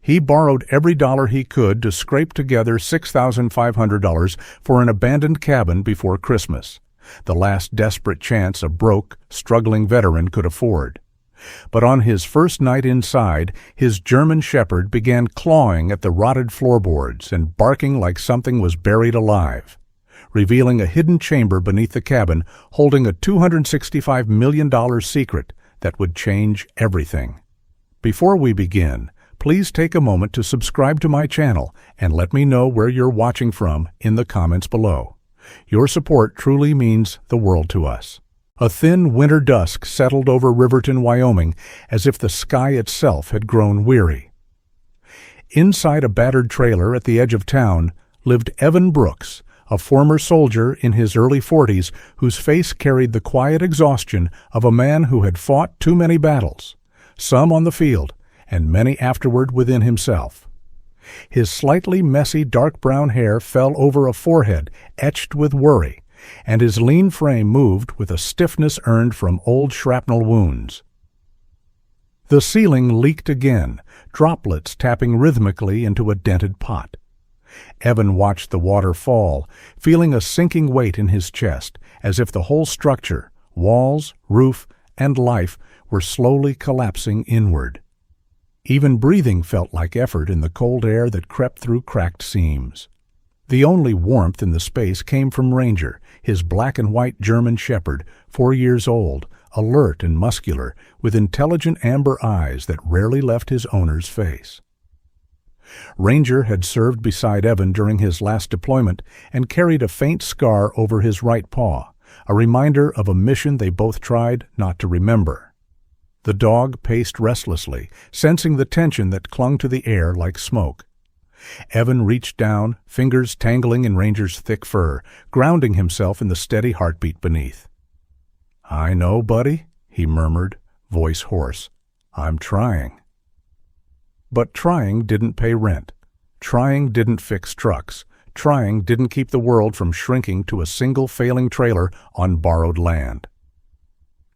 He borrowed every dollar he could to scrape together $6,500 for an abandoned cabin before Christmas, the last desperate chance a broke, struggling veteran could afford. But on his first night inside, his German shepherd began clawing at the rotted floorboards and barking like something was buried alive, revealing a hidden chamber beneath the cabin holding a $265 million secret that would change everything. Before we begin, please take a moment to subscribe to my channel and let me know where you're watching from in the comments below. Your support truly means the world to us. A thin winter dusk settled over Riverton, Wyoming, as if the sky itself had grown weary. Inside a battered trailer at the edge of town lived Evan Brooks, a former soldier in his early 40s whose face carried the quiet exhaustion of a man who had fought too many battles, some on the field and many afterward within himself. His slightly messy dark brown hair fell over a forehead etched with worry, and his lean frame moved with a stiffness earned from old shrapnel wounds. The ceiling leaked again, droplets tapping rhythmically into a dented pot. Evan watched the water fall, feeling a sinking weight in his chest, as if the whole structure, walls, roof, and life, were slowly collapsing inward. Even breathing felt like effort in the cold air that crept through cracked seams. The only warmth in the space came from Ranger, his black and white German shepherd, 4 years old, alert and muscular, with intelligent amber eyes that rarely left his owner's face. Ranger had served beside Evan during his last deployment and carried a faint scar over his right paw, a reminder of a mission they both tried not to remember. The dog paced restlessly, sensing the tension that clung to the air like smoke. Evan reached down, fingers tangling in Ranger's thick fur, grounding himself in the steady heartbeat beneath. "I know, buddy," he murmured, voice hoarse. "I'm trying." But trying didn't pay rent. Trying didn't fix trucks. Trying didn't keep the world from shrinking to a single failing trailer on borrowed land.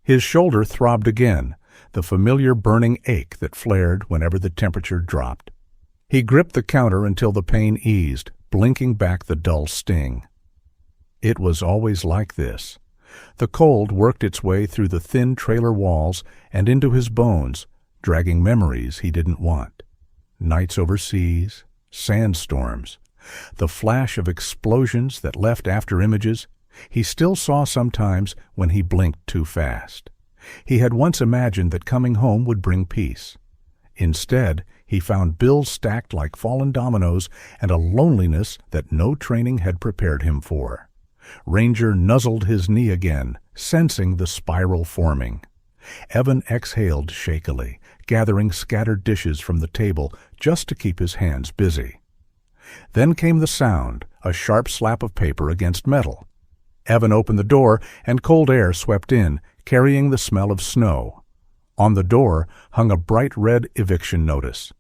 His shoulder throbbed again, the familiar burning ache that flared whenever the temperature dropped. He gripped the counter until the pain eased, blinking back the dull sting. It was always like this. The cold worked its way through the thin trailer walls and into his bones, dragging memories he didn't want. Nights overseas, sandstorms, the flash of explosions that left after images he still saw sometimes when he blinked too fast. He had once imagined that coming home would bring peace. Instead, he found bills stacked like fallen dominoes and a loneliness that no training had prepared him for. Ranger nuzzled his knee again, sensing the spiral forming. Evan exhaled shakily, gathering scattered dishes from the table just to keep his hands busy. Then came the sound, a sharp slap of paper against metal. Evan opened the door, and cold air swept in, carrying the smell of snow. On the door hung a bright red eviction notice.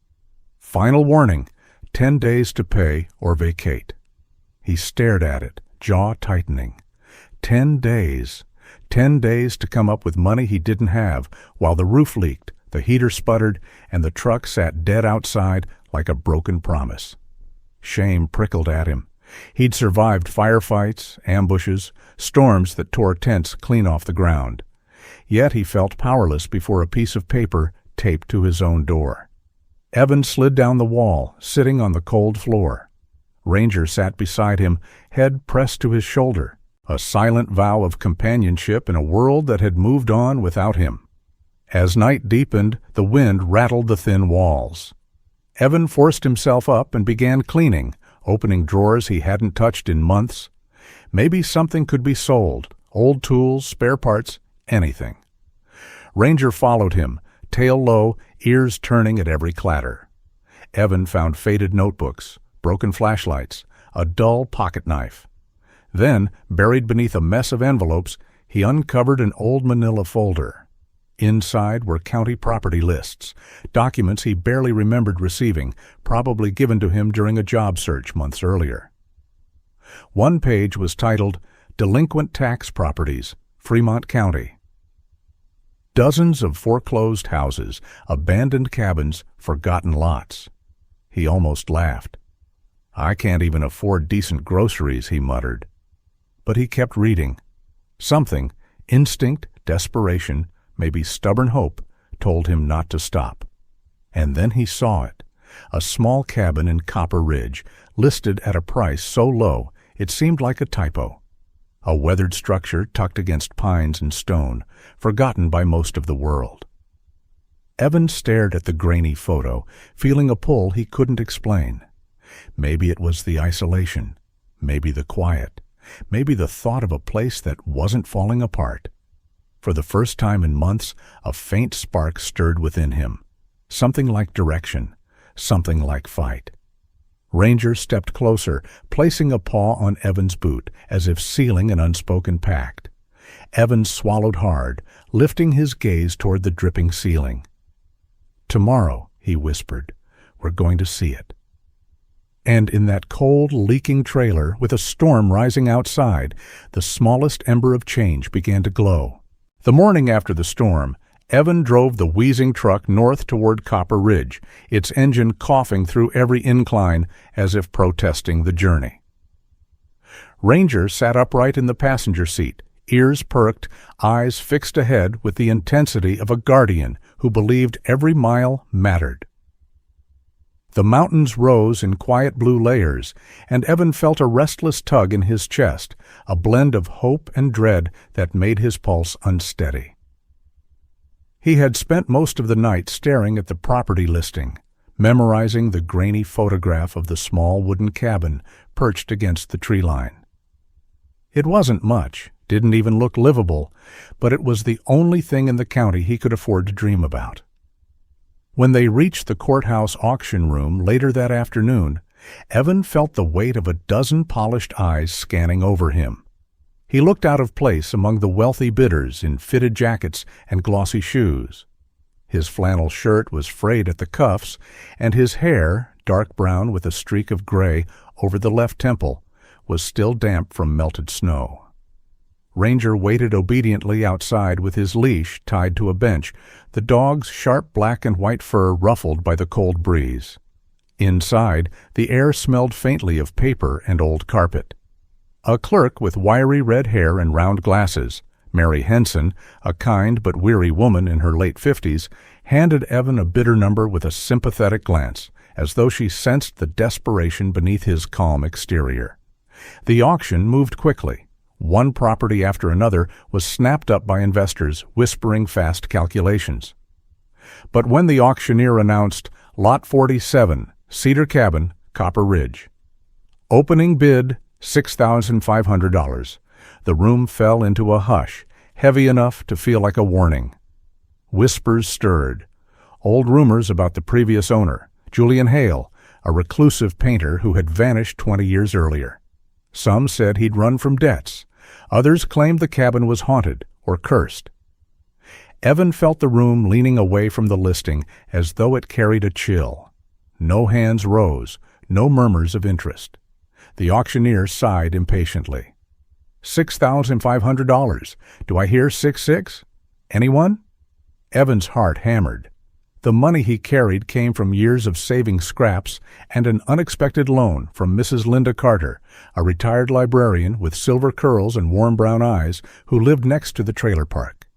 Final warning, 10 days to pay or vacate. He stared at it, jaw tightening. 10 days. 10 days to come up with money he didn't have, while the roof leaked, the heater sputtered, and the truck sat dead outside like a broken promise. Shame prickled at him. He'd survived firefights, ambushes, storms that tore tents clean off the ground. Yet he felt powerless before a piece of paper taped to his own door. Evan slid down the wall, sitting on the cold floor. Ranger sat beside him, head pressed to his shoulder, a silent vow of companionship in a world that had moved on without him. As night deepened, the wind rattled the thin walls. Evan forced himself up and began cleaning, opening drawers he hadn't touched in months. Maybe something could be sold, old tools, spare parts, anything. Ranger followed him, tail low, ears turning at every clatter. Evan found faded notebooks, broken flashlights, a dull pocket knife. Then, buried beneath a mess of envelopes, he uncovered an old manila folder. Inside were county property lists, documents he barely remembered receiving, probably given to him during a job search months earlier. One page was titled, "Delinquent Tax Properties, Fremont County." Dozens of foreclosed houses, abandoned cabins, forgotten lots. He almost laughed. "I can't even afford decent groceries," he muttered. But he kept reading. Something, instinct, desperation, maybe stubborn hope, told him not to stop. And then he saw it. A small cabin in Copper Ridge, listed at a price so low it seemed like a typo. A weathered structure tucked against pines and stone, forgotten by most of the world. Evan stared at the grainy photo, feeling a pull he couldn't explain. Maybe it was the isolation, maybe the quiet, maybe the thought of a place that wasn't falling apart. For the first time in months, a faint spark stirred within him. Something like direction, something like fight. Ranger stepped closer, placing a paw on Evan's boot, as if sealing an unspoken pact. Evan swallowed hard, lifting his gaze toward the dripping ceiling. "Tomorrow," he whispered, "we're going to see it." And in that cold, leaking trailer, with a storm rising outside, the smallest ember of change began to glow. The morning after the storm, Evan drove the wheezing truck north toward Copper Ridge, its engine coughing through every incline as if protesting the journey. Ranger sat upright in the passenger seat, ears perked, eyes fixed ahead with the intensity of a guardian who believed every mile mattered. The mountains rose in quiet blue layers, and Evan felt a restless tug in his chest, a blend of hope and dread that made his pulse unsteady. He had spent most of the night staring at the property listing, memorizing the grainy photograph of the small wooden cabin perched against the tree line. It wasn't much, didn't even look livable, but it was the only thing in the county he could afford to dream about. When they reached the courthouse auction room later that afternoon, Evan felt the weight of a dozen polished eyes scanning over him. He looked out of place among the wealthy bidders in fitted jackets and glossy shoes. His flannel shirt was frayed at the cuffs, and his hair, dark brown with a streak of gray over the left temple, was still damp from melted snow. Ranger waited obediently outside with his leash tied to a bench, the dog's sharp black and white fur ruffled by the cold breeze. Inside, the air smelled faintly of paper and old carpet. A clerk with wiry red hair and round glasses, Mary Henson, a kind but weary woman in her late 50s, handed Evan a bidder number with a sympathetic glance, as though she sensed the desperation beneath his calm exterior. The auction moved quickly. One property after another was snapped up by investors, whispering fast calculations. But when the auctioneer announced, "Lot 47, Cedar Cabin, Copper Ridge," opening bid $6,500, the room fell into a hush, heavy enough to feel like a warning. Whispers stirred. Old rumors about the previous owner, Julian Hale, a reclusive painter who had vanished 20 years earlier. Some said he'd run from debts. Others claimed the cabin was haunted or cursed. Evan felt the room leaning away from the listing as though it carried a chill. No hands rose, no murmurs of interest. The auctioneer sighed impatiently. $6,500. Do I hear 6-6? Anyone? Evan's heart hammered. The money he carried came from years of saving scraps and an unexpected loan from Mrs. Linda Carter, a retired librarian with silver curls and warm brown eyes who lived next to the trailer park.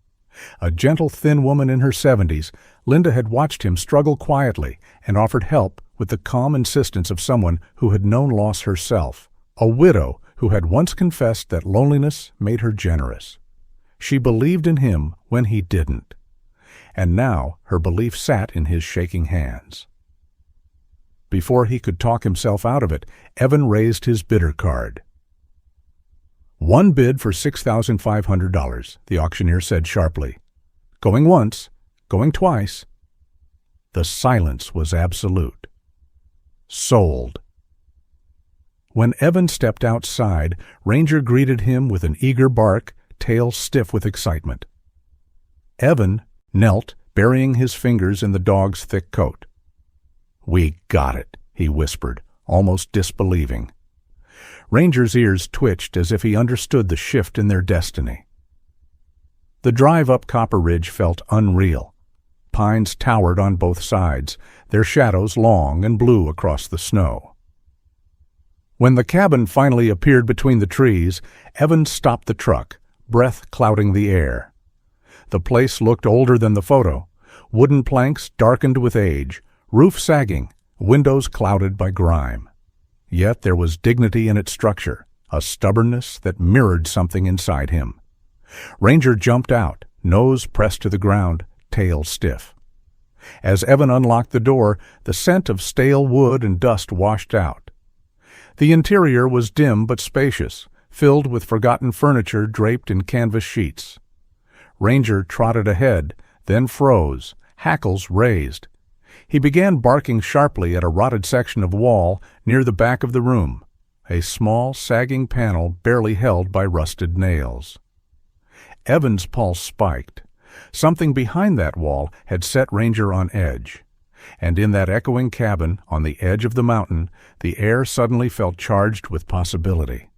A gentle, thin woman in her 70s, Linda had watched him struggle quietly and offered help with the calm insistence of someone who had known loss herself, a widow who had once confessed that loneliness made her generous. She believed in him when he didn't. And now her belief sat in his shaking hands. Before he could talk himself out of it, Evan raised his bidder card. "One bid for $6,500, the auctioneer said sharply. "Going once, going twice." The silence was absolute. Sold. When Evan stepped outside, Ranger greeted him with an eager bark, tail stiff with excitement. Evan knelt, burying his fingers in the dog's thick coat. "We got it," he whispered, almost disbelieving. Ranger's ears twitched as if he understood the shift in their destiny. The drive up Copper Ridge felt unreal. pines towered on both sides, their shadows long and blue across the snow. When the cabin finally appeared between the trees, Evan stopped the truck, breath clouding the air. The place looked older than the photo, wooden planks darkened with age, roof sagging, windows clouded by grime. Yet there was dignity in its structure, a stubbornness that mirrored something inside him. Ranger jumped out, nose pressed to the ground, tail stiff. As Evan unlocked the door, the scent of stale wood and dust washed out. The interior was dim but spacious, filled with forgotten furniture draped in canvas sheets. Ranger trotted ahead, then froze, hackles raised. He began barking sharply at a rotted section of wall near the back of the room, a small, sagging panel barely held by rusted nails. Evan's pulse spiked. Something behind that wall had set Ranger on edge. And in that echoing cabin, on the edge of the mountain, the air suddenly felt charged with possibility.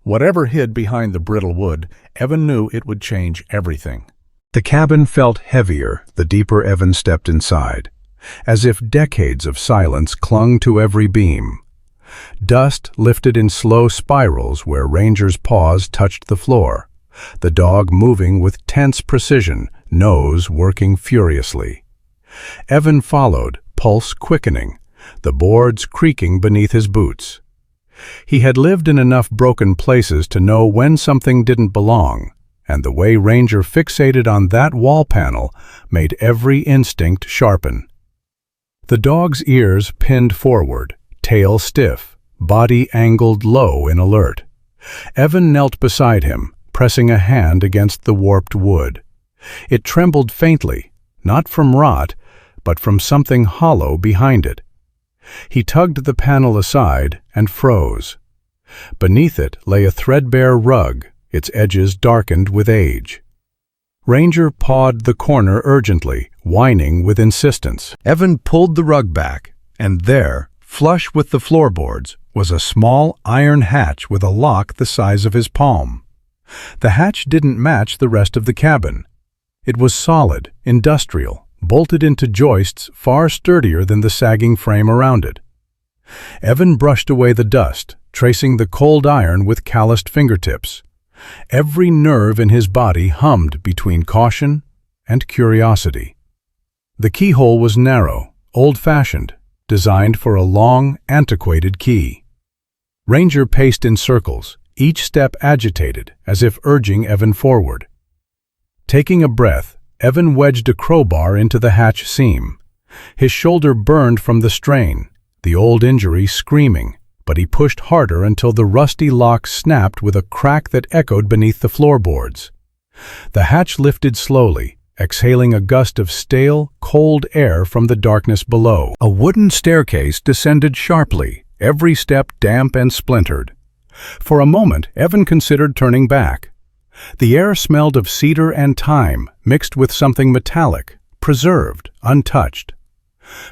Whatever hid behind the brittle wood, Evan knew it would change everything. The cabin felt heavier the deeper Evan stepped inside, as if decades of silence clung to every beam. Dust lifted in slow spirals where Ranger's paws touched the floor, the dog moving with tense precision, nose working furiously. Evan followed, pulse quickening, the boards creaking beneath his boots. He had lived in enough broken places to know when something didn't belong, and the way Ranger fixated on that wall panel made every instinct sharpen. The dog's ears pinned forward, tail stiff, body angled low in alert. Evan knelt beside him, pressing a hand against the warped wood. It trembled faintly, not from rot, but from something hollow behind it. He tugged the panel aside and froze. Beneath it lay a threadbare rug, its edges darkened with age. Ranger pawed the corner urgently, whining with insistence. Evan pulled the rug back, and there, flush with the floorboards, was a small iron hatch with a lock the size of his palm. The hatch didn't match the rest of the cabin. It was solid, industrial, bolted into joists far sturdier than the sagging frame around it. Evan brushed away the dust, tracing the cold iron with calloused fingertips. Every nerve in his body hummed between caution and curiosity. The keyhole was narrow, old-fashioned, designed for a long, antiquated key. Ranger paced in circles, each step agitated, as if urging Evan forward. Taking a breath, Evan wedged a crowbar into the hatch seam. His shoulder burned from the strain, the old injury screaming, but he pushed harder until the rusty lock snapped with a crack that echoed beneath the floorboards. The hatch lifted slowly, exhaling a gust of stale, cold air from the darkness below. A wooden staircase descended sharply, every step damp and splintered. For a moment, Evan considered turning back. The air smelled of cedar and thyme, mixed with something metallic, preserved, untouched.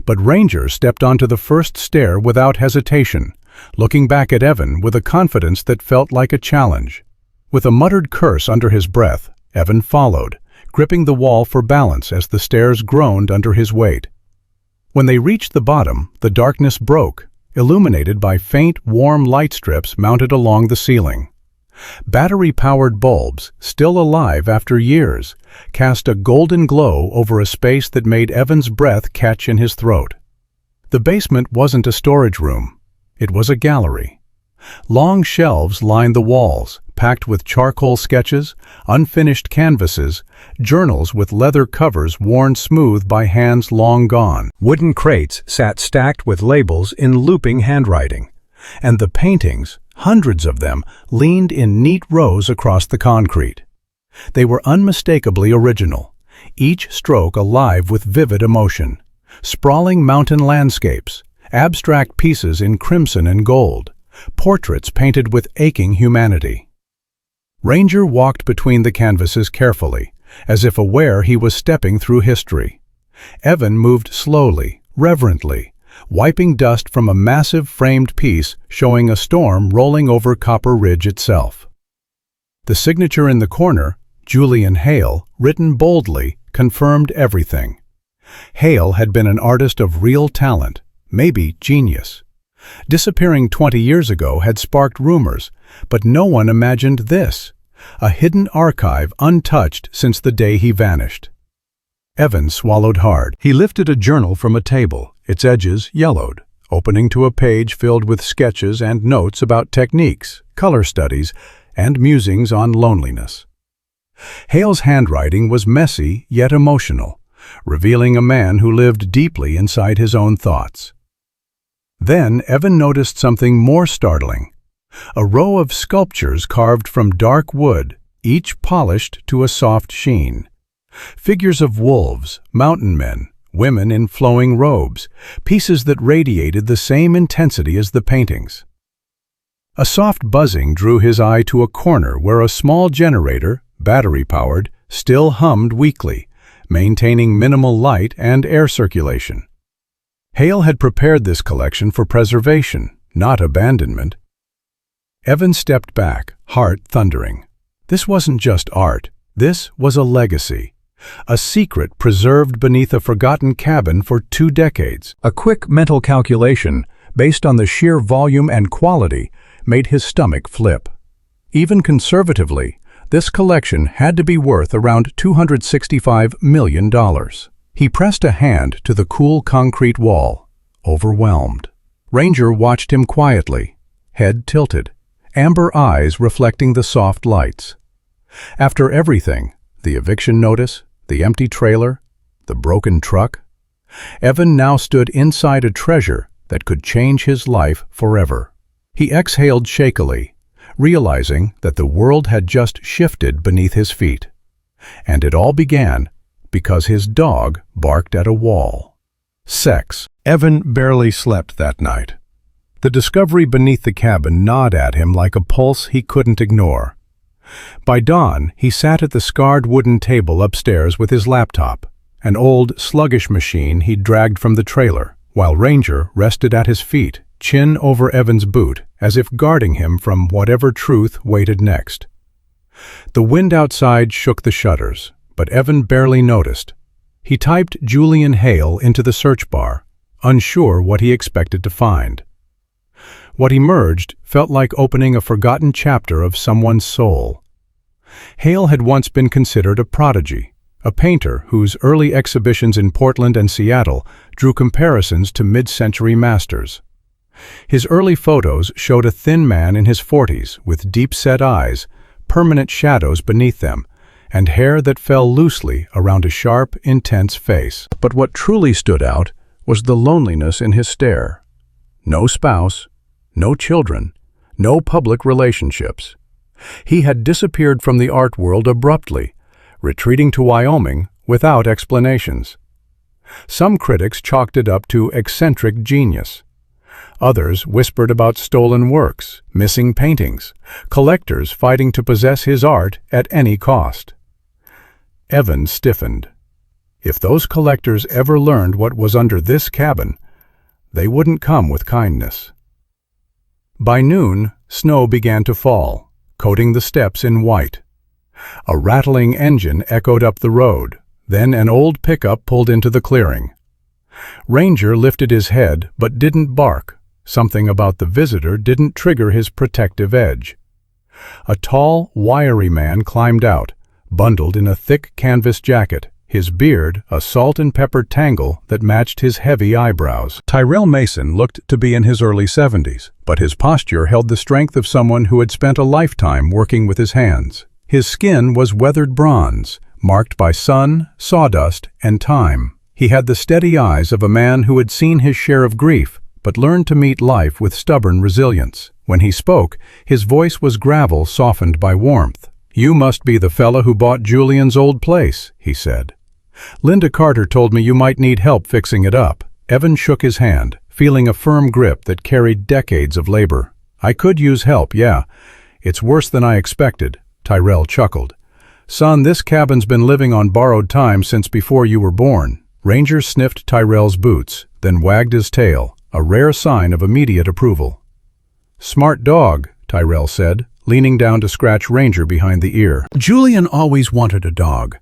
But Ranger stepped onto the first stair without hesitation, looking back at Evan with a confidence that felt like a challenge. With a muttered curse under his breath, Evan followed, gripping the wall for balance as the stairs groaned under his weight. When they reached the bottom, the darkness broke, illuminated by faint, warm light strips mounted along the ceiling. Battery-powered bulbs, still alive after years, cast a golden glow over a space that made Evan's breath catch in his throat. The basement wasn't a storage room. It was a gallery. Long shelves lined the walls, packed with charcoal sketches, unfinished canvases, journals with leather covers worn smooth by hands long gone. Wooden crates sat stacked with labels in looping handwriting, and the paintings, hundreds of them, leaned in neat rows across the concrete. They were unmistakably original, each stroke alive with vivid emotion. Sprawling mountain landscapes, abstract pieces in crimson and gold, portraits painted with aching humanity. Ranger walked between the canvases carefully, as if aware he was stepping through history. Evan moved slowly, reverently, wiping dust from a massive framed piece showing a storm rolling over Copper Ridge itself. The signature in the corner, Julian Hale, written boldly, confirmed everything. Hale had been an artist of real talent, maybe genius. Disappearing 20 years ago had sparked rumors, but no one imagined this, a hidden archive untouched since the day he vanished. Evan swallowed hard. He lifted a journal from a table, its edges yellowed, opening to a page filled with sketches and notes about techniques, color studies, and musings on loneliness. Hale's handwriting was messy yet emotional, revealing a man who lived deeply inside his own thoughts. Then Evan noticed something more startling. A row of sculptures carved from dark wood, each polished to a soft sheen. Figures of wolves, mountain men, women in flowing robes, pieces that radiated the same intensity as the paintings. A soft buzzing drew his eye to a corner where a small generator, battery-powered, still hummed weakly, maintaining minimal light and air circulation. Hale had prepared this collection for preservation, not abandonment. Evan stepped back, heart thundering. This wasn't just art. This was a legacy. A secret preserved beneath a forgotten cabin for 2 decades. A quick mental calculation, based on the sheer volume and quality, made his stomach flip. Even conservatively, this collection had to be worth around $265 million. He pressed a hand to the cool concrete wall, overwhelmed. Ranger watched him quietly, head tilted, amber eyes reflecting the soft lights. After everything, the eviction notice, the empty trailer, the broken truck, Evan now stood inside a treasure that could change his life forever. He exhaled shakily, realizing that the world had just shifted beneath his feet. And it all began because his dog barked at a wall. Sex. Evan barely slept that night. The discovery beneath the cabin gnawed at him like a pulse he couldn't ignore. By dawn, he sat at the scarred wooden table upstairs with his laptop, an old, sluggish machine he'd dragged from the trailer, while Ranger rested at his feet, chin over Evan's boot, as if guarding him from whatever truth waited next. The wind outside shook the shutters, but Evan barely noticed. He typed Julian Hale into the search bar, unsure what he expected to find. What emerged felt like opening a forgotten chapter of someone's soul. Hale had once been considered a prodigy, a painter whose early exhibitions in Portland and Seattle drew comparisons to mid-century masters. His early photos showed a thin man in his 40s with deep-set eyes, permanent shadows beneath them, and hair that fell loosely around a sharp, intense face. But what truly stood out was the loneliness in his stare. No spouse, no children, no public relationships. He had disappeared from the art world abruptly, retreating to Wyoming without explanations. Some critics chalked it up to eccentric genius. Others whispered about stolen works, missing paintings, collectors fighting to possess his art at any cost. Evan stiffened. If those collectors ever learned what was under this cabin, they wouldn't come with kindness. By noon, snow began to fall, coating the steps in white. A rattling engine echoed up the road, then an old pickup pulled into the clearing. Ranger lifted his head but didn't bark. Something about the visitor didn't trigger his protective edge. A tall, wiry man climbed out, bundled in a thick canvas jacket, his beard a salt and pepper tangle that matched his heavy eyebrows. Tyrell Mason looked to be in his early 70s, but his posture held the strength of someone who had spent a lifetime working with his hands. His skin was weathered bronze, marked by sun, sawdust, and time. He had the steady eyes of a man who had seen his share of grief, but learned to meet life with stubborn resilience. When he spoke, his voice was gravel softened by warmth. "You must be the fella who bought Julian's old place," he said. "Linda Carter told me you might need help fixing it up." Evan shook his hand, feeling a firm grip that carried decades of labor. "I could use help, yeah. It's worse than I expected," Tyrell chuckled. "Son, this cabin's been living on borrowed time since before you were born." Ranger sniffed Tyrell's boots, then wagged his tail, a rare sign of immediate approval. "Smart dog," Tyrell said, leaning down to scratch Ranger behind the ear. Julian always wanted a dog.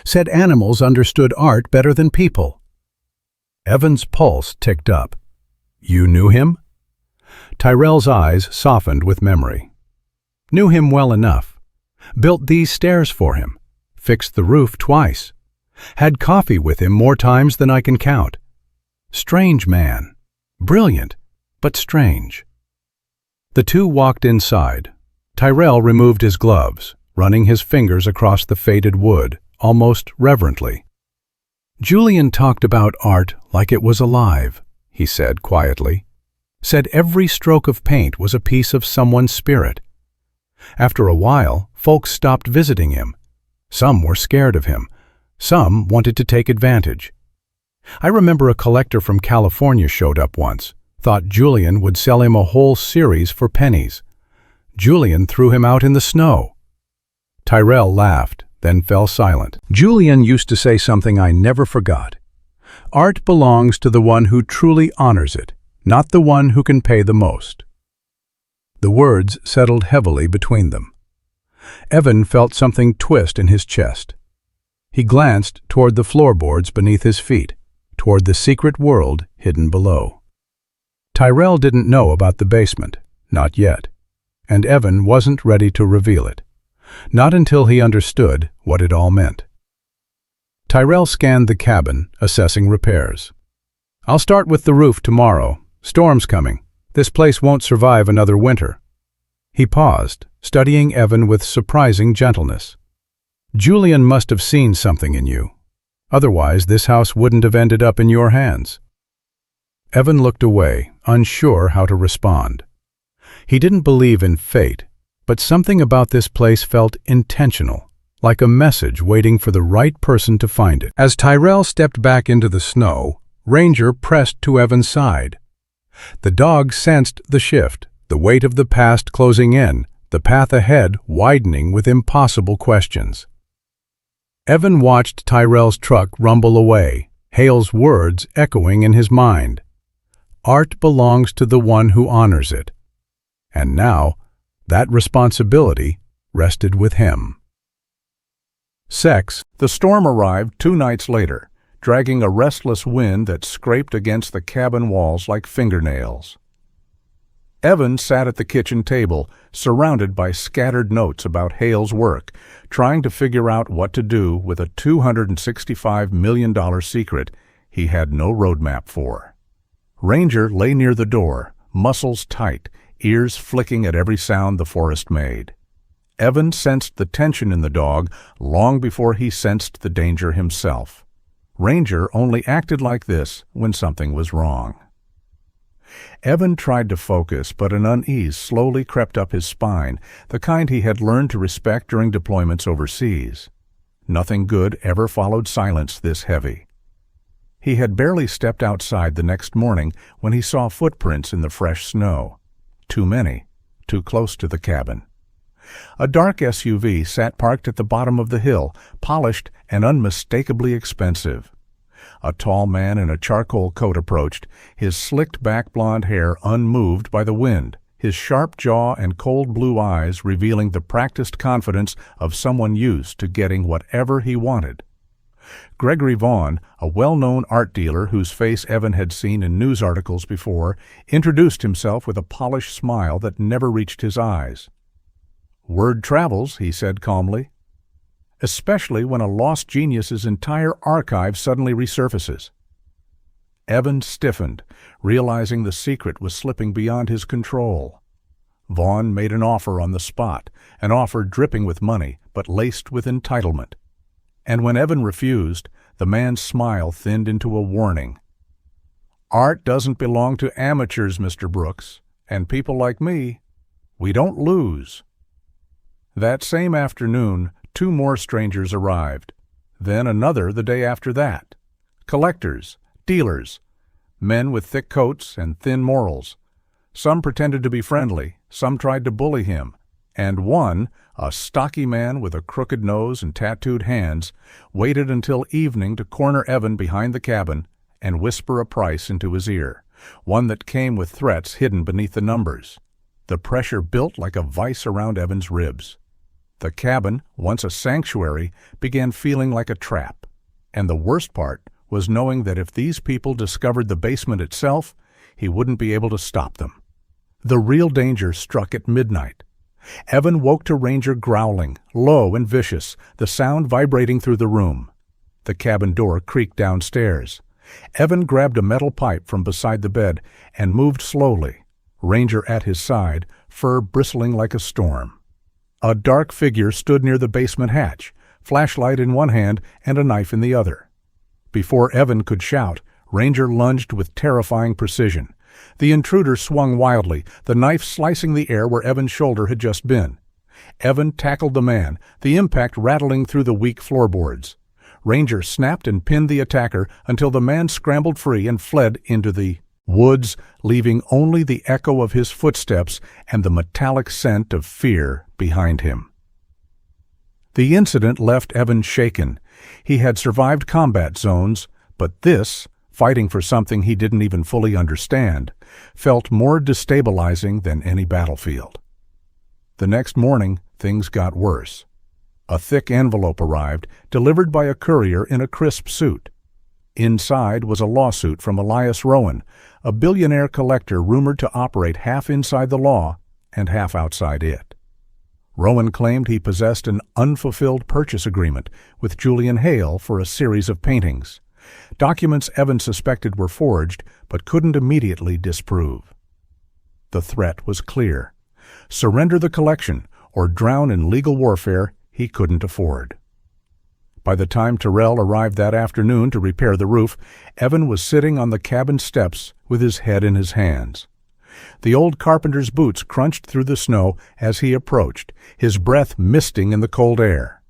Said animals understood art better than people. Evan's pulse ticked up. "You knew him?" Tyrell's eyes softened with memory. "Knew him well enough. Built these stairs for him. Fixed the roof twice. Had coffee with him more times than I can count. Strange man. Brilliant, but strange." The two walked inside. Tyrell removed his gloves, running his fingers across the faded wood, almost reverently. "Julian talked about art like it was alive," he said quietly. "Said every stroke of paint was a piece of someone's spirit. After a while, folks stopped visiting him. Some were scared of him. Some wanted to take advantage. I remember a collector from California showed up once, thought Julian would sell him a whole series for pennies. Julian threw him out in the snow." Tyrell laughed, then fell silent. "Julian used to say something I never forgot. Art belongs to the one who truly honors it, not the one who can pay the most." The words settled heavily between them. Evan felt something twist in his chest. He glanced toward the floorboards beneath his feet, toward the secret world hidden below. Tyrell didn't know about the basement, not yet, and Evan wasn't ready to reveal it. Not until he understood what it all meant. Tyrell scanned the cabin, assessing repairs. "I'll start with the roof tomorrow. Storm's coming. This place won't survive another winter." He paused, studying Evan with surprising gentleness. "Julian must have seen something in you. Otherwise, this house wouldn't have ended up in your hands." Evan looked away, unsure how to respond. He didn't believe in fate, but something about this place felt intentional, like a message waiting for the right person to find it. As Tyrell stepped back into the snow, Ranger pressed to Evan's side. The dog sensed the shift, the weight of the past closing in, the path ahead widening with impossible questions. Evan watched Tyrell's truck rumble away, Hale's words echoing in his mind. Art belongs to the one who honors it. And now, that responsibility rested with him. Sex. The storm arrived 2 nights later, dragging a restless wind that scraped against the cabin walls like fingernails. Evan sat at the kitchen table, surrounded by scattered notes about Hale's work, trying to figure out what to do with a $265 million secret he had no roadmap for. Ranger lay near the door, muscles tight, ears flicking at every sound the forest made. Evan sensed the tension in the dog long before he sensed the danger himself. Ranger only acted like this when something was wrong. Evan tried to focus, but an unease slowly crept up his spine, the kind he had learned to respect during deployments overseas. Nothing good ever followed silence this heavy. He had barely stepped outside the next morning when he saw footprints in the fresh snow. Too many, too close to the cabin. A dark SUV sat parked at the bottom of the hill, polished and unmistakably expensive. A tall man in a charcoal coat approached, his slicked back blonde hair unmoved by the wind, his sharp jaw and cold blue eyes revealing the practiced confidence of someone used to getting whatever he wanted. Gregory Vaughn, a well-known art dealer whose face Evan had seen in news articles before, introduced himself with a polished smile that never reached his eyes. "Word travels," he said calmly. "Especially when a lost genius's entire archive suddenly resurfaces." Evan stiffened, realizing the secret was slipping beyond his control. Vaughn made an offer on the spot, an offer dripping with money, but laced with entitlement. And when Evan refused, the man's smile thinned into a warning. "Art doesn't belong to amateurs, Mr. Brooks, and people like me, we don't lose." That same afternoon, 2 more strangers arrived. Then another the day after that. Collectors, dealers, men with thick coats and thin morals. Some pretended to be friendly, some tried to bully him, and one, a stocky man with a crooked nose and tattooed hands, waited until evening to corner Evan behind the cabin and whisper a price into his ear, one that came with threats hidden beneath the numbers. The pressure built like a vice around Evan's ribs. The cabin, once a sanctuary, began feeling like a trap. And the worst part was knowing that if these people discovered the basement itself, he wouldn't be able to stop them. The real danger struck at midnight. Evan woke to Ranger growling, low and vicious, the sound vibrating through the room. The cabin door creaked downstairs. Evan grabbed a metal pipe from beside the bed and moved slowly, Ranger at his side, fur bristling like a storm. A dark figure stood near the basement hatch, flashlight in one hand and a knife in the other. Before Evan could shout, Ranger lunged with terrifying precision. The intruder swung wildly, the knife slicing the air where Evan's shoulder had just been. Evan tackled the man, the impact rattling through the weak floorboards. Ranger snapped and pinned the attacker until the man scrambled free and fled into the woods, leaving only the echo of his footsteps and the metallic scent of fear behind him. The incident left Evan shaken. He had survived combat zones, but this, fighting for something he didn't even fully understand, felt more destabilizing than any battlefield. The next morning, things got worse. A thick envelope arrived, delivered by a courier in a crisp suit. Inside was a lawsuit from Elias Rowan, a billionaire collector rumored to operate half inside the law and half outside it. Rowan claimed he possessed an unfulfilled purchase agreement with Julian Hale for a series of paintings, documents Evan suspected were forged but couldn't immediately disprove. The threat was clear: surrender the collection or drown in legal warfare he couldn't afford. By the time Terrell arrived that afternoon to repair the roof, Evan was sitting on the cabin steps with his head in his hands. The old carpenter's boots crunched through the snow as he approached, his breath misting in the cold air.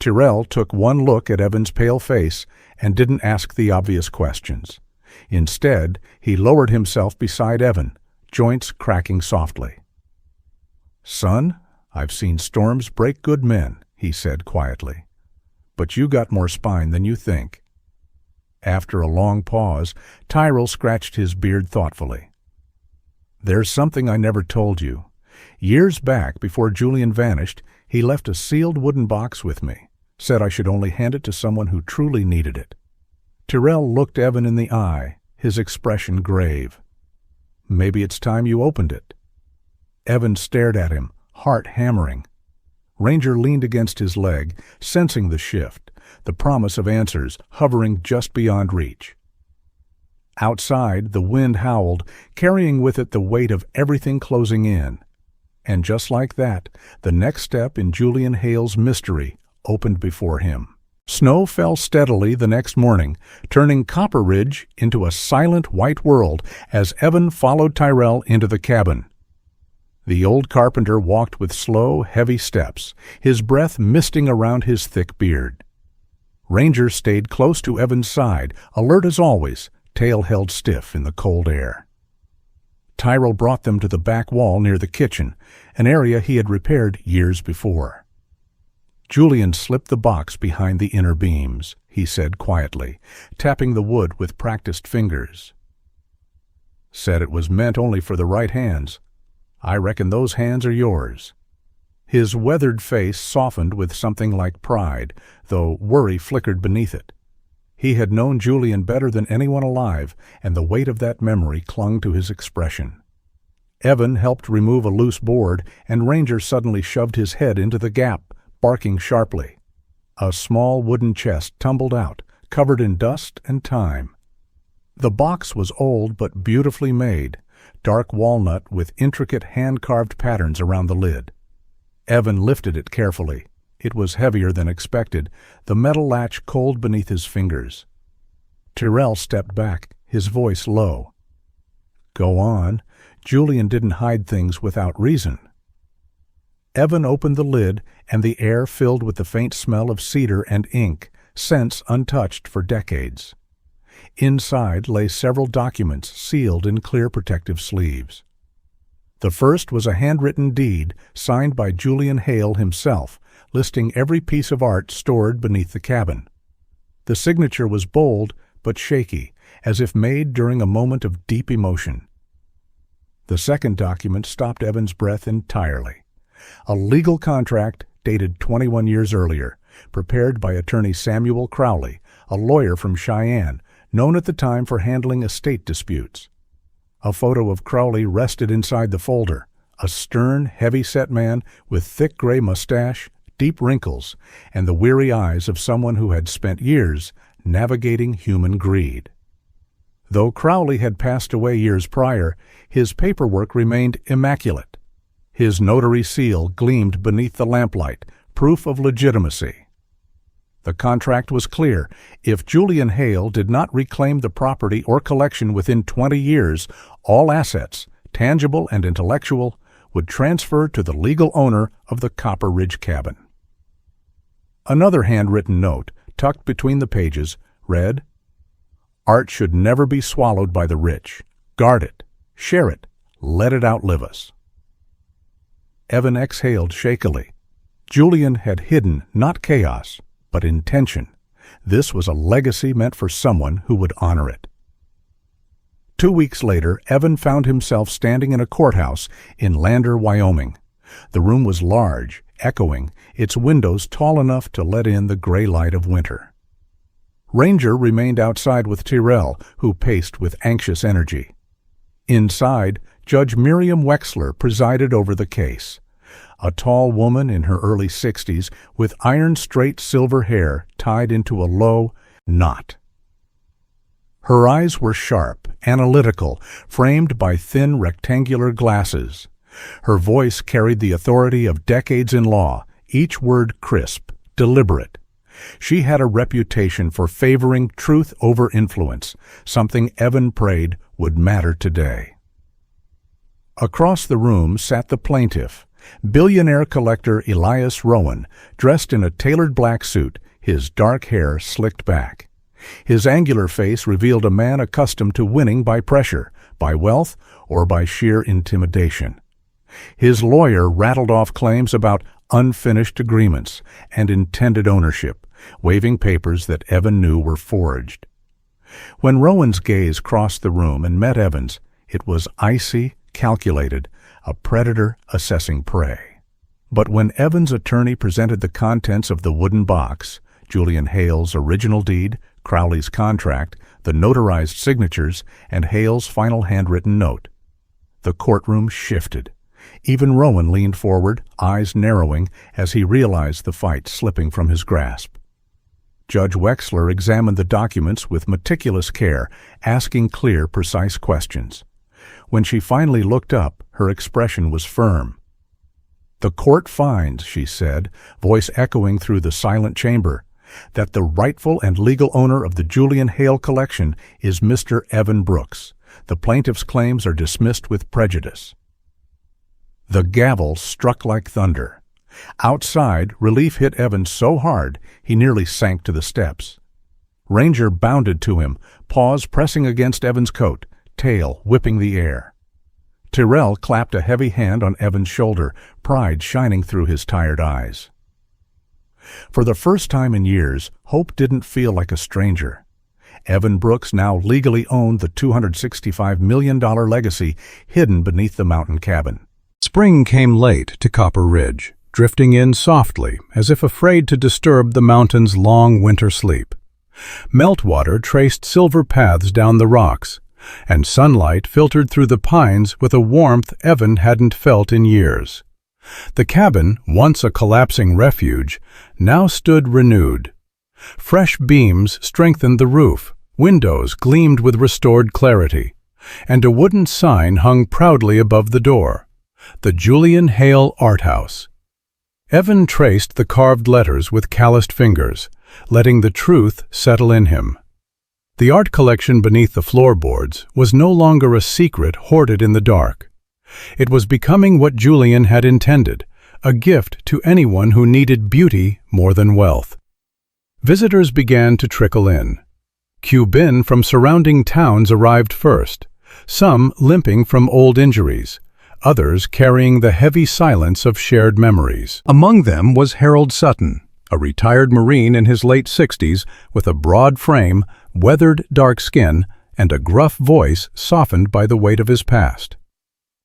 Terrell took one look at Evan's pale face and didn't ask the obvious questions. Instead, he lowered himself beside Evan, joints cracking softly. "Son, I've seen storms break good men," he said quietly. "But you got more spine than you think." After a long pause, Tyrell scratched his beard thoughtfully. "There's something I never told you. Years back, before Julian vanished, he left a sealed wooden box with me, said I should only hand it to someone who truly needed it." Tyrell looked Evan in the eye, his expression grave. "Maybe it's time you opened it." Evan stared at him, heart hammering. Ranger leaned against his leg, sensing the shift, the promise of answers hovering just beyond reach. Outside, the wind howled, carrying with it the weight of everything closing in. And just like that, the next step in Julian Hale's mystery opened before him. Snow fell steadily the next morning, turning Copper Ridge into a silent white world as Evan followed Tyrell into the cabin. The old carpenter walked with slow, heavy steps, his breath misting around his thick beard. Ranger stayed close to Evan's side, alert as always, tail held stiff in the cold air. Tyrell brought them to the back wall near the kitchen, an area he had repaired years before. "Julian slipped the box behind the inner beams," he said quietly, tapping the wood with practiced fingers. "Said it was meant only for the right hands. I reckon those hands are yours." His weathered face softened with something like pride, though worry flickered beneath it. He had known Julian better than anyone alive, and the weight of that memory clung to his expression. Evan helped remove a loose board, and Ranger suddenly shoved his head into the gap, barking sharply. A small wooden chest tumbled out, covered in dust and time. The box was old but beautifully made, dark walnut with intricate hand-carved patterns around the lid. Evan lifted it carefully. It was heavier than expected, the metal latch cold beneath his fingers. Tyrell stepped back, his voice low. "Go on. Julian didn't hide things without reason." Evan opened the lid, and the air filled with the faint smell of cedar and ink, scents untouched for decades. Inside lay several documents sealed in clear protective sleeves. The first was a handwritten deed signed by Julian Hale himself, listing every piece of art stored beneath the cabin. The signature was bold but shaky, as if made during a moment of deep emotion. The second document stopped Evan's breath entirely. A legal contract dated 21 years earlier, prepared by attorney Samuel Crowley, a lawyer from Cheyenne, known at the time for handling estate disputes. A photo of Crowley rested inside the folder, a stern, heavy-set man with thick gray mustache, deep wrinkles, and the weary eyes of someone who had spent years navigating human greed. Though Crowley had passed away years prior, his paperwork remained immaculate. His notary seal gleamed beneath the lamplight, proof of legitimacy. The contract was clear. If Julian Hale did not reclaim the property or collection within 20 years, all assets, tangible and intellectual, would transfer to the legal owner of the Copper Ridge cabin. Another handwritten note, tucked between the pages, read, "Art should never be swallowed by the rich. Guard it, share it, let it outlive us." Evan exhaled shakily. Julian had hidden not chaos, but intention. This was a legacy meant for someone who would honor it. 2 weeks later, Evan found himself standing in a courthouse in Lander, Wyoming. The room was large, echoing, its windows tall enough to let in the gray light of winter. Ranger remained outside with Tyrell, who paced with anxious energy. Inside, Judge Miriam Wexler presided over the case. A tall woman in her early 60s with iron-straight silver hair tied into a low knot. Her eyes were sharp, analytical, framed by thin rectangular glasses. Her voice carried the authority of decades in law, each word crisp, deliberate. She had a reputation for favoring truth over influence, something Evan prayed would matter today. Across the room sat the plaintiff, billionaire collector Elias Rowan, dressed in a tailored black suit, his dark hair slicked back. His angular face revealed a man accustomed to winning by pressure, by wealth, or by sheer intimidation. His lawyer rattled off claims about unfinished agreements and intended ownership, waving papers that Evan knew were forged. When Rowan's gaze crossed the room and met Evan's, it was icy, calculated, a predator assessing prey. But when Evan's attorney presented the contents of the wooden box, Julian Hale's original deed, Crowley's contract, the notarized signatures, and Hale's final handwritten note, the courtroom shifted. Even Rowan leaned forward, eyes narrowing, as he realized the fight slipping from his grasp. Judge Wexler examined the documents with meticulous care, asking clear, precise questions. When she finally looked up, her expression was firm. "The court finds," she said, voice echoing through the silent chamber, "that the rightful and legal owner of the Julian Hale collection is Mr. Evan Brooks. The plaintiff's claims are dismissed with prejudice." The gavel struck like thunder. Outside, relief hit Evan so hard he nearly sank to the steps. Ranger bounded to him, paws pressing against Evan's coat, tail whipping the air. Tyrell clapped a heavy hand on Evan's shoulder, pride shining through his tired eyes. For the first time in years, hope didn't feel like a stranger. Evan Brooks now legally owned the $265 million legacy hidden beneath the mountain cabin. Spring came late to Copper Ridge, drifting in softly, as if afraid to disturb the mountain's long winter sleep. Meltwater traced silver paths down the rocks, and sunlight filtered through the pines with a warmth Evan hadn't felt in years. The cabin, once a collapsing refuge, now stood renewed. Fresh beams strengthened the roof, windows gleamed with restored clarity, and a wooden sign hung proudly above the door. The Julian Hale Art House. Evan traced the carved letters with calloused fingers, letting the truth settle in him. The art collection beneath the floorboards was no longer a secret hoarded in the dark. It was becoming what Julian had intended, a gift to anyone who needed beauty more than wealth. Visitors began to trickle in. Cubin from surrounding towns arrived first, some limping from old injuries, others carrying the heavy silence of shared memories. Among them was Harold Sutton, a retired Marine in his late 60s with a broad frame, weathered dark skin, and a gruff voice softened by the weight of his past.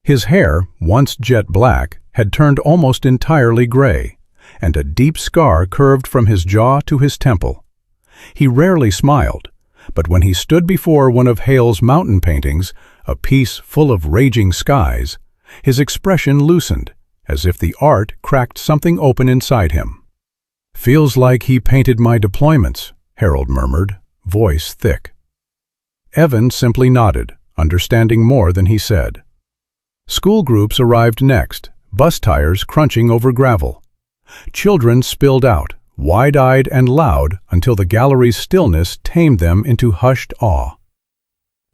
His hair, once jet black, had turned almost entirely gray, and a deep scar curved from his jaw to his temple. He rarely smiled, but when he stood before one of Hale's mountain paintings, a piece full of raging skies, his expression loosened, as if the art cracked something open inside him. "Feels like he painted my deployments," Harold murmured, voice thick. Evan simply nodded, understanding more than he said. School groups arrived next, bus tires crunching over gravel. Children spilled out, wide-eyed and loud, until the gallery's stillness tamed them into hushed awe.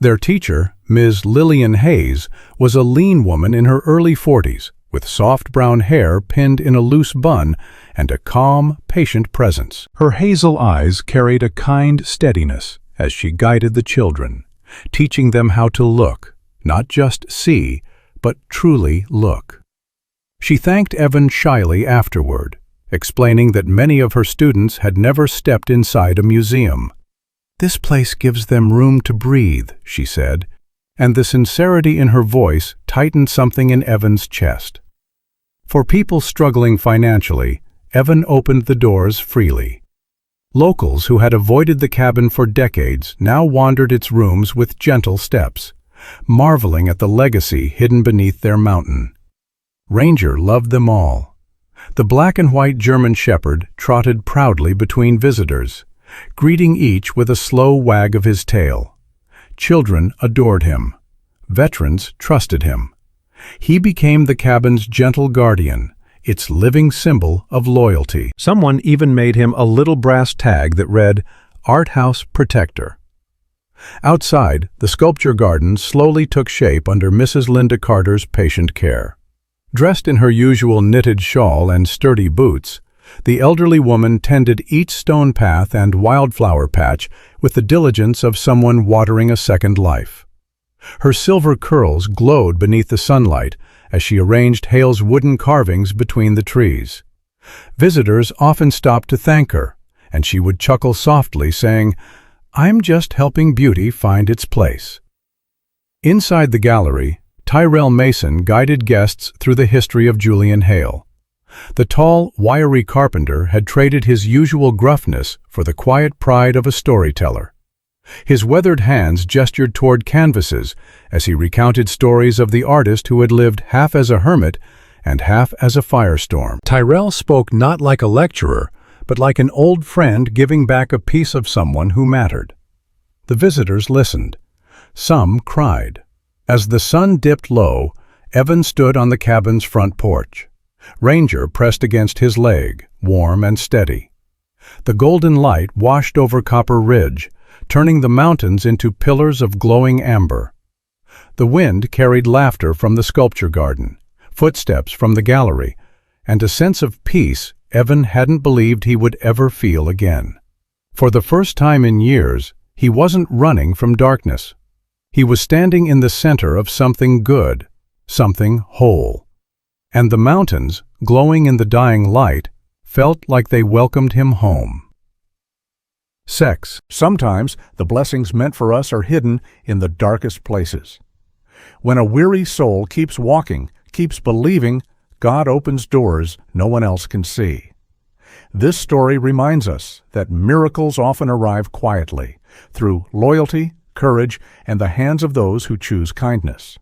Their teacher, Ms. Lillian Hayes, was a lean woman in her early 40s, with soft brown hair pinned in a loose bun and a calm, patient presence. Her hazel eyes carried a kind steadiness as she guided the children, teaching them how to look, not just see, but truly look. She thanked Evan shyly afterward, explaining that many of her students had never stepped inside a museum. "This place gives them room to breathe," she said, and the sincerity in her voice tightened something in Evan's chest. For people struggling financially, Evan opened the doors freely. Locals who had avoided the cabin for decades now wandered its rooms with gentle steps, marveling at the legacy hidden beneath their mountain. Ranger loved them all. The black and white German shepherd trotted proudly between visitors, greeting each with a slow wag of his tail. Children adored him. Veterans trusted him. He became the cabin's gentle guardian, its living symbol of loyalty. Someone even made him a little brass tag that read, "Art House Protector." Outside, the sculpture garden slowly took shape under Mrs. Linda Carter's patient care. Dressed in her usual knitted shawl and sturdy boots, the elderly woman tended each stone path and wildflower patch with the diligence of someone watering a second life. Her silver curls glowed beneath the sunlight as she arranged Hale's wooden carvings between the trees. Visitors often stopped to thank her, and she would chuckle softly, saying, "I'm just helping beauty find its place." Inside the gallery, Tyrell Mason guided guests through the history of Julian Hale. The tall, wiry carpenter had traded his usual gruffness for the quiet pride of a storyteller. His weathered hands gestured toward canvases as he recounted stories of the artist who had lived half as a hermit and half as a firestorm. Tyrell spoke not like a lecturer, but like an old friend giving back a piece of someone who mattered. The visitors listened. Some cried. As the sun dipped low, Evan stood on the cabin's front porch. Ranger pressed against his leg, warm and steady. The golden light washed over Copper Ridge, turning the mountains into pillars of glowing amber. The wind carried laughter from the sculpture garden, footsteps from the gallery, and a sense of peace Evan hadn't believed he would ever feel again. For the first time in years, he wasn't running from darkness. He was standing in the center of something good, something whole. And the mountains, glowing in the dying light, felt like they welcomed him home. Sex. Sometimes the blessings meant for us are hidden in the darkest places. When a weary soul keeps walking, keeps believing, God opens doors no one else can see. This story reminds us that miracles often arrive quietly, through loyalty, courage, and the hands of those who choose kindness.